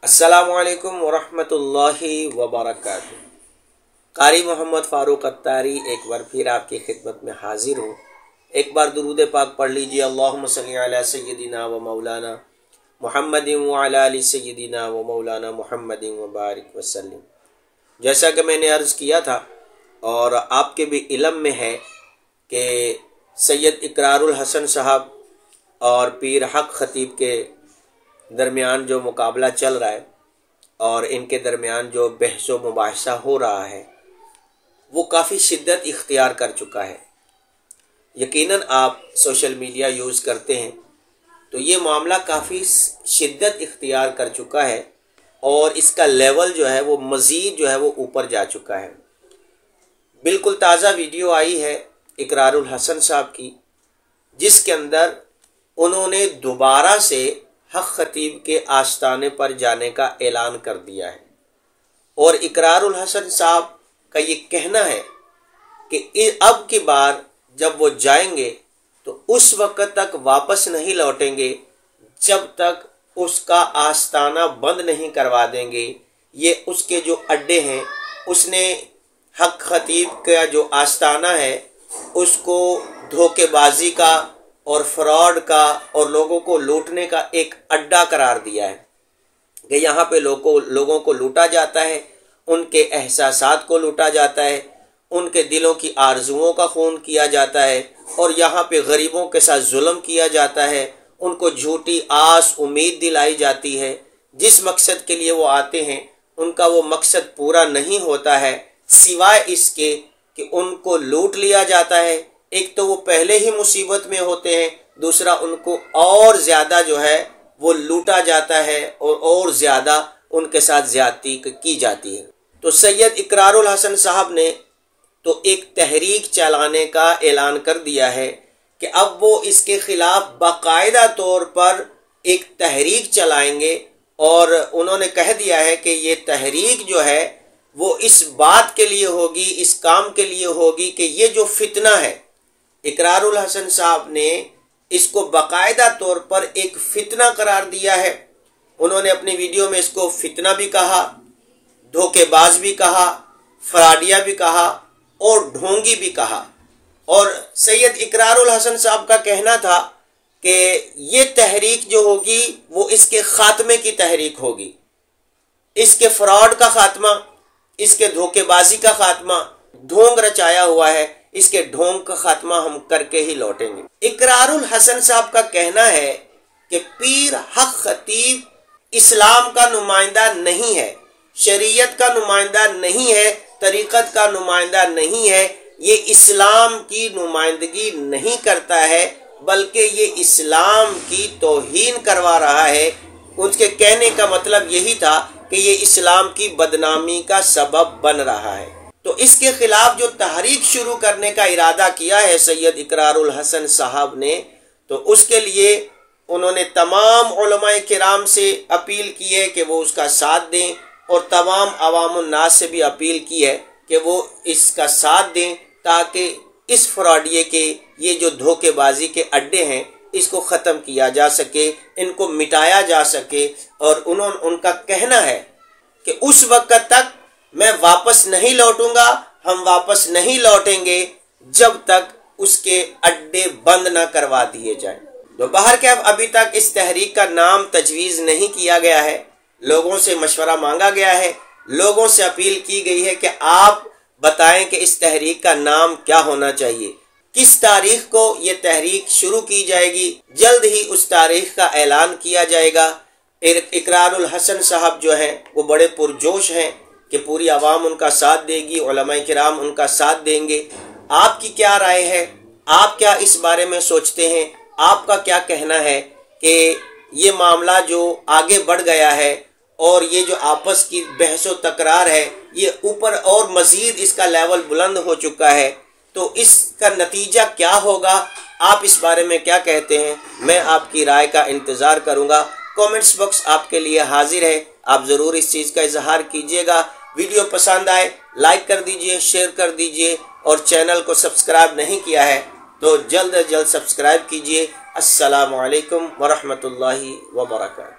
अस्सलामुअलैकुम वरहमतुल्लाहि वबरकातुह। कारी मोहम्मद फ़ारूक अत्तारी एक बार फिर आपकी खिदमत में हाजिर हूँ। एक बार दुरूद पाक पढ़ लीजिए। अल्लाहुम्मा सल्ली अला सय्यदिना व मौलाना मुहम्मदिन व अला आलि सय्यदिना व मौलाना मुहम्मदिन व बारिक वसल्लिम। जैसा कि मैंने अर्ज़ किया था और आपके भी इल्म में है कि सैयद इकरारुल हसन साहब और पीर हक ख़तीब के दरमियान जो मुकाबला चल रहा है और इनके दरमियान जो बहस व मुबाहिसा हो रहा है वो काफ़ी शिद्दत इख्तियार कर चुका है। यकीनन आप सोशल मीडिया यूज़ करते हैं तो ये मामला काफ़ी शिद्दत इख्तियार कर चुका है और इसका लेवल जो है वो मज़ीद जो है वो ऊपर जा चुका है। बिल्कुल ताज़ा वीडियो आई है इकरारुल हसन साहब की, जिसके अंदर उन्होंने दोबारा से हक ख़तीब के आस्ताने पर जाने का ऐलान कर दिया है और इकरारुल हसन साहब का ये कहना है कि अब की बार जब वो जाएंगे तो उस वक्त तक वापस नहीं लौटेंगे जब तक उसका आस्ताना बंद नहीं करवा देंगे। ये उसके जो अड्डे हैं, उसने हक ख़तीब का जो आस्ताना है उसको धोखेबाजी का और फ्रॉड का और लोगों को लूटने का एक अड्डा करार दिया है कि यहाँ पे लोगों को लूटा जाता है, उनके एहसासात को लूटा जाता है, उनके दिलों की आरजुओं का खून किया जाता है और यहाँ पे गरीबों के साथ जुल्म किया जाता है, उनको झूठी आस उम्मीद दिलाई जाती है। जिस मकसद के लिए वो आते हैं उनका वो मकसद पूरा नहीं होता है, सिवाय इसके कि उनको लूट लिया जाता है। एक तो वो पहले ही मुसीबत में होते हैं, दूसरा उनको और ज़्यादा जो है वो लूटा जाता है और ज़्यादा उनके साथ ज़्यादती की जाती है। तो सैयद इकरारुल हसन साहब ने तो एक तहरीक चलाने का ऐलान कर दिया है कि अब वो इसके ख़िलाफ़ बाकायदा तौर पर एक तहरीक चलाएंगे और उन्होंने कह दिया है कि ये तहरीक जो है वो इस बात के लिए होगी, इस काम के लिए होगी कि ये जो फितना है, इकरारुल हसन साहब ने इसको बाकायदा तौर पर एक फितना करार दिया है। उन्होंने अपनी वीडियो में इसको फितना भी कहा, धोखेबाज भी कहा, फ्राडिया भी कहा और ढोंगी भी कहा। और सैयद इकरारुल हसन साहब का कहना था कि ये तहरीक जो होगी वो इसके खात्मे की तहरीक होगी, इसके फ्रॉड का खात्मा, इसके धोखेबाजी का खात्मा, ढोंग रचाया हुआ है, इसके ढोंग का खात्मा हम करके ही लौटेंगे। इकरारुल हसन साहब का कहना है कि पीर हक ख़तीब इस्लाम का नुमाइंदा नहीं है, शरीयत का नुमाइंदा नहीं है, तरीक़त का नुमाइंदा नहीं है, ये इस्लाम की नुमाइंदगी नहीं करता है बल्कि ये इस्लाम की तौहीन करवा रहा है। उसके कहने का मतलब यही था कि ये इस्लाम की बदनामी का सबब बन रहा है। तो इसके खिलाफ जो तहरीक शुरू करने का इरादा किया है सैयद इकरारुल हसन साहब ने, तो उसके लिए उन्होंने तमाम उलमाए किराम से अपील की है कि वो उसका साथ दें और तमाम अवामुन नास से भी अपील की है कि वो इसका साथ दें ताकि इस फ्रॉडिये के ये जो धोखेबाजी के अड्डे हैं इसको ख़त्म किया जा सके, इनको मिटाया जा सके। और उनका कहना है कि उस वक्त तक मैं वापस नहीं लौटूंगा, हम वापस नहीं लौटेंगे जब तक उसके अड्डे बंद ना करवा दिए जाएं। तो बाहर के अब अभी तक इस तहरीक का नाम तजवीज़ नहीं किया गया है, लोगों से मशवरा मांगा गया है, लोगों से अपील की गई है कि आप बताएं कि इस तहरीक का नाम क्या होना चाहिए, किस तारीख को ये तहरीक शुरू की जाएगी। जल्द ही उस तारीख का ऐलान किया जाएगा। इकरारुल हसन साहब जो हैं वो बड़े पुरजोश हैं कि पूरी आवाम उनका साथ देगी, उलमाए किराम उनका साथ देंगे। आपकी क्या राय है? आप क्या इस बारे में सोचते हैं? आपका क्या कहना है कि ये मामला जो आगे बढ़ गया है और ये जो आपस की बहसो तकरार है ये ऊपर और मज़ीद इसका लेवल बुलंद हो चुका है, तो इसका नतीजा क्या होगा? आप इस बारे में क्या कहते हैं? मैं आपकी राय का इंतज़ार करूँगा। कमेंट्स बॉक्स आपके लिए हाजिर है, आप ज़रूर इस चीज़ का इजहार कीजिएगा। वीडियो पसंद आए लाइक कर दीजिए, शेयर कर दीजिए और चैनल को सब्सक्राइब नहीं किया है तो जल्द से जल्द सब्सक्राइब कीजिए। अस्सलामु अलैकुम वरहमतुल्लाहि वबरकातुहू।